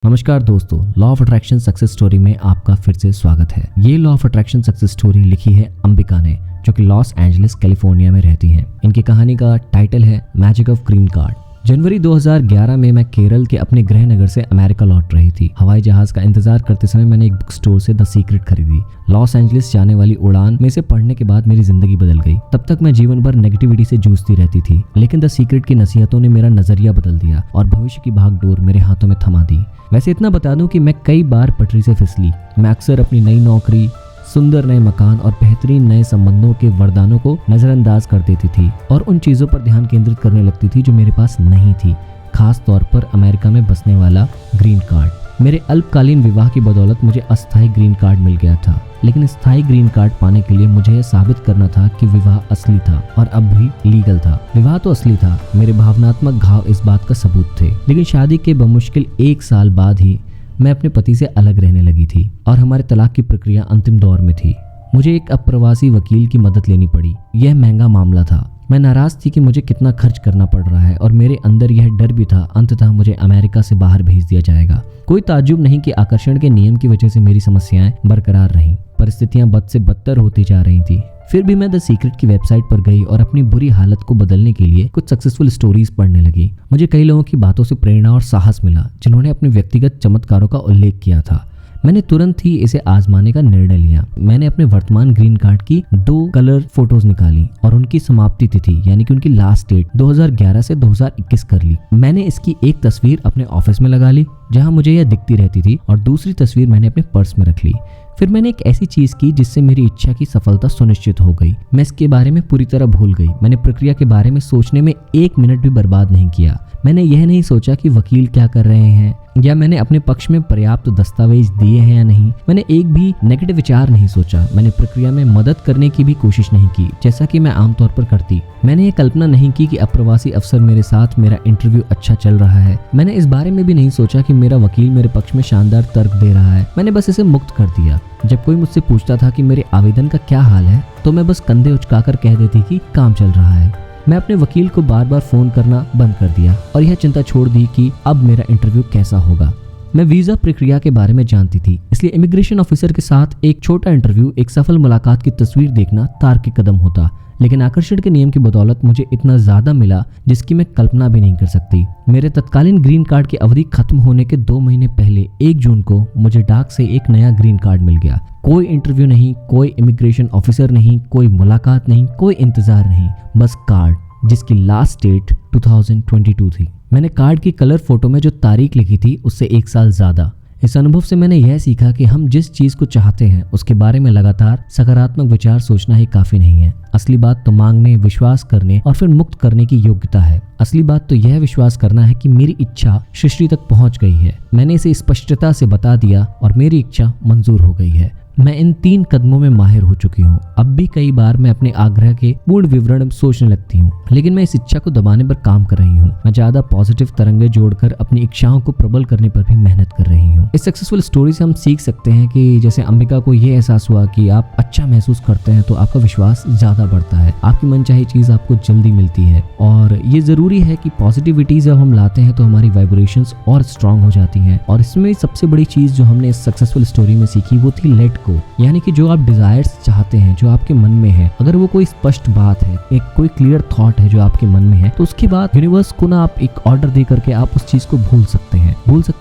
नमस्कार दोस्तों, law of attraction success story में आपका फिर से स्वागत है। ये law of attraction success story लिखी है अंबिका ने, जो कि लॉस एंजलिस कैलिफोर्निया में रहती हैं। इनकी कहानी का टाइटल है मैजिक ऑफ ग्रीन कार्ड। जनवरी 2011 में मैं केरल के अपने गृह नगर से अमेरिका लौट रही थी। हवाई जहाज का इंतजार करते समय मैंने एक बुक स्टोर से द सीक्रेट खरीदी। लॉस एंजलिस जाने वाली उड़ान में इसे पढ़ने के बाद मेरी जिंदगी बदल गई। तब तक मैं जीवन भर नेगेटिविटी से जूझती रहती थी, लेकिन द सीक्रेट की नसीहतों ने मेरा नजरिया बदल दिया और भविष्य की भागदौड़ मेरे हाथों में थमा दी। वैसे इतना बता दूं कि मैं कई बार पटरी से फिसली। मैं अक्सर अपनी नई नौकरी, सुंदर नए मकान और बेहतरीन नए संबंधों के वरदानों को नजरअंदाज कर देती थी और उन चीजों पर ध्यान केंद्रित करने लगती थी जो मेरे पास नहीं थी, खास तौर पर अमेरिका में बसने वाला ग्रीन कार्ड। मेरे अल्पकालीन विवाह की बदौलत मुझे अस्थायी ग्रीन कार्ड मिल गया था, लेकिन स्थायी ग्रीन कार्ड पाने के लिए मुझे यह साबित करना था कि विवाह असली था और अब भी लीगल था। विवाह तो असली था, मेरे भावनात्मक घाव इस बात का सबूत थे। लेकिन शादी के बमुश्किल 1 साल बाद ही मैं अपने पति से अलग रहने लगी थी और हमारे तलाक की प्रक्रिया अंतिम दौर में थी। मुझे एक अप्रवासी वकील की मदद लेनी पड़ी। यह महंगा मामला था। मैं नाराज थी कि मुझे कितना खर्च करना पड़ रहा है और मेरे अंदर यह डर भी था अंततः मुझे अमेरिका से बाहर भेज दिया जाएगा। कोई ताज्जुब नहीं कि आकर्षण के नियम की वजह से मेरी समस्याएं बरकरार रहीं। परिस्थितियां बद से बदतर होती जा रही थी। फिर भी मैं द सीक्रेट की वेबसाइट पर गई और अपनी बुरी हालत को बदलने के लिए कुछ सक्सेसफुल स्टोरीज पढ़ने लगी। मुझे कई लोगों की बातों से प्रेरणा और साहस मिला जिन्होंने अपने व्यक्तिगत चमत्कारों का उल्लेख किया था। मैंने तुरंत ही इसे आजमाने का निर्णय लिया। मैंने अपने वर्तमान ग्रीन कार्ड की 2 कलर फोटोज निकाली और उनकी समाप्ति तिथि यानी कि उनकी लास्ट डेट 2011 से 2021 कर ली। मैंने इसकी एक तस्वीर अपने ऑफिस में लगा ली जहां मुझे यह दिखती रहती थी और दूसरी तस्वीर मैंने अपने पर्स में रख ली। फिर मैंने एक ऐसी चीज की जिससे मेरी इच्छा की सफलता सुनिश्चित हो गई। मैं इसके बारे में पूरी तरह भूल गई। मैंने प्रक्रिया के बारे में सोचने में 1 मिनट भी बर्बाद नहीं किया। मैंने यह नहीं सोचा कि वकील क्या कर रहे हैं या मैंने अपने पक्ष में पर्याप्त दस्तावेज दिए हैं या नहीं। मैंने एक भी नेगेटिव विचार नहीं सोचा। मैंने प्रक्रिया में मदद करने की भी कोशिश नहीं की, जैसा कि मैं आमतौर पर करती। मैंने ये कल्पना नहीं की कि अप्रवासी अफसर मेरे साथ मेरा इंटरव्यू अच्छा चल रहा है। मैंने इस बारे में भी नहीं सोचा कि मेरा वकील मेरे पक्ष में शानदार तर्क दे रहा है। मैंने बस इसे मुक्त कर दिया। जब कोई मुझसे पूछता था कि मेरे आवेदन का क्या हाल है, तो मैं बस कंधे उचकाकर कह देती कि काम चल रहा है। मैं अपने वकील को बार बार फोन करना बंद कर दिया और यह चिंता छोड़ दी कि अब मेरा इंटरव्यू कैसा होगा। मैं वीजा प्रक्रिया के बारे में जानती थी, इसलिए इमिग्रेशन ऑफिसर के साथ एक छोटा इंटरव्यू एक सफल मुलाकात की तस्वीर देखना तार्किक कदम होता। लेकिन आकर्षण के नियम की बदौलत मुझे इतना ज्यादा मिला जिसकी मैं कल्पना भी नहीं कर सकती। मेरे तत्कालीन ग्रीन कार्ड की अवधि खत्म होने के 2 महीने पहले 1 जून को मुझे डाक से एक नया ग्रीन कार्ड मिल गया। कोई इंटरव्यू नहीं, कोई इमिग्रेशन ऑफिसर नहीं, कोई मुलाकात नहीं, कोई इंतजार नहीं, बस कार्ड जिसकी लास्ट डेट 2022 थी। मैंने कार्ड की कलर फोटो में जो तारीख लिखी थी उससे 1 साल ज्यादा। इस अनुभव से मैंने यह सीखा कि हम जिस चीज को चाहते हैं उसके बारे में लगातार सकारात्मक विचार सोचना ही काफी नहीं है। असली बात तो मांगने, विश्वास करने और फिर मुक्त करने की योग्यता है। असली बात तो यह विश्वास करना है कि मेरी इच्छा सृष्टि तक पहुंच गई है। मैंने इसे स्पष्टता से बता दिया और मेरी इच्छा मंजूर हो गई है। मैं इन 3 कदमों में माहिर हो चुकी हूँ। अब भी कई बार मैं अपने आग्रह के पूर्ण विवरण सोचने लगती हूँ, लेकिन मैं इस इच्छा को दबाने पर काम कर रही हूँ। मैं ज्यादा पॉजिटिव तरंगे जोड़कर अपनी इच्छाओं को प्रबल करने पर भी मेहनत कर रही हूँ। इस सक्सेसफुल स्टोरी से हम सीख सकते हैं कि जैसे अंबिका को ये एहसास हुआ कि आप अच्छा महसूस करते हैं तो आपका विश्वास ज्यादा बढ़ता है, आपकी मनचाही चीज आपको जल्दी मिलती है। और ये जरूरी है कि पॉजिटिविटी जब हम लाते हैं तो हमारी वाइब्रेशंस और स्ट्रांग हो जाती हैं। और इसमें सबसे बड़ी चीज जो हमने इस सक्सेसफुल स्टोरी में सीखी वो थी लेट गो, यानी कि जो आप डिजायर्स चाहते हैं, जो आपके मन में है, अगर वो कोई स्पष्ट बात है, एक कोई क्लियर थॉट है जो आपके मन में है, तो उसके बाद यूनिवर्स को ना आप एक ऑर्डर दे करके आप उस चीज को भूल सकते हैं।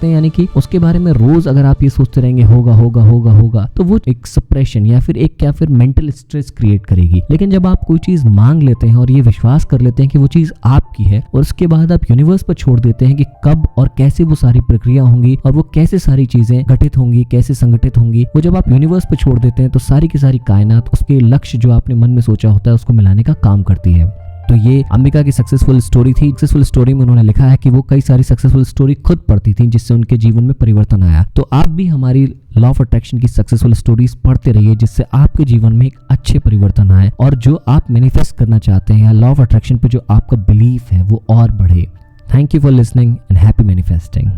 यानी कि उसके बारे में रोज अगर आप ये सोचते रहेंगे होगा होगा होगा होगा, तो वो एक सप्रेशन या फिर मेंटल स्ट्रेस क्रिएट करेगी। लेकिन जब आप कोई चीज मांग लेते हैं और ये विश्वास कर लेते हैं कि वो चीज आपकी है और उसके बाद आप यूनिवर्स पर छोड़ देते हैं कि कब और कैसे वो सारी प्रक्रिया होंगी और वो कैसे सारी चीजें घटित होंगी, कैसे संगठित होंगी, वो जब आप यूनिवर्स पर छोड़ देते हैं तो सारी की सारी कायनात उसके लक्ष्य जो आपने मन में सोचा होता है उसको मिलाने का काम करती है। तो ये अंबिका की सक्सेसफुल स्टोरी थी। सक्सेसफुल स्टोरी में उन्होंने लिखा है कि वो कई सारी सक्सेसफुल स्टोरी खुद पढ़ती थी जिससे उनके जीवन में परिवर्तन आया। तो आप भी हमारी लॉ ऑफ अट्रैक्शन की सक्सेसफुल स्टोरीज पढ़ते रहिए जिससे आपके जीवन में एक अच्छे परिवर्तन आए और जो आप मैनिफेस्ट करना चाहते हैं या लॉ ऑफ अट्रैक्शन पे जो आपका बिलीफ है वो और बढ़े। Thank you for listening and happy manifesting.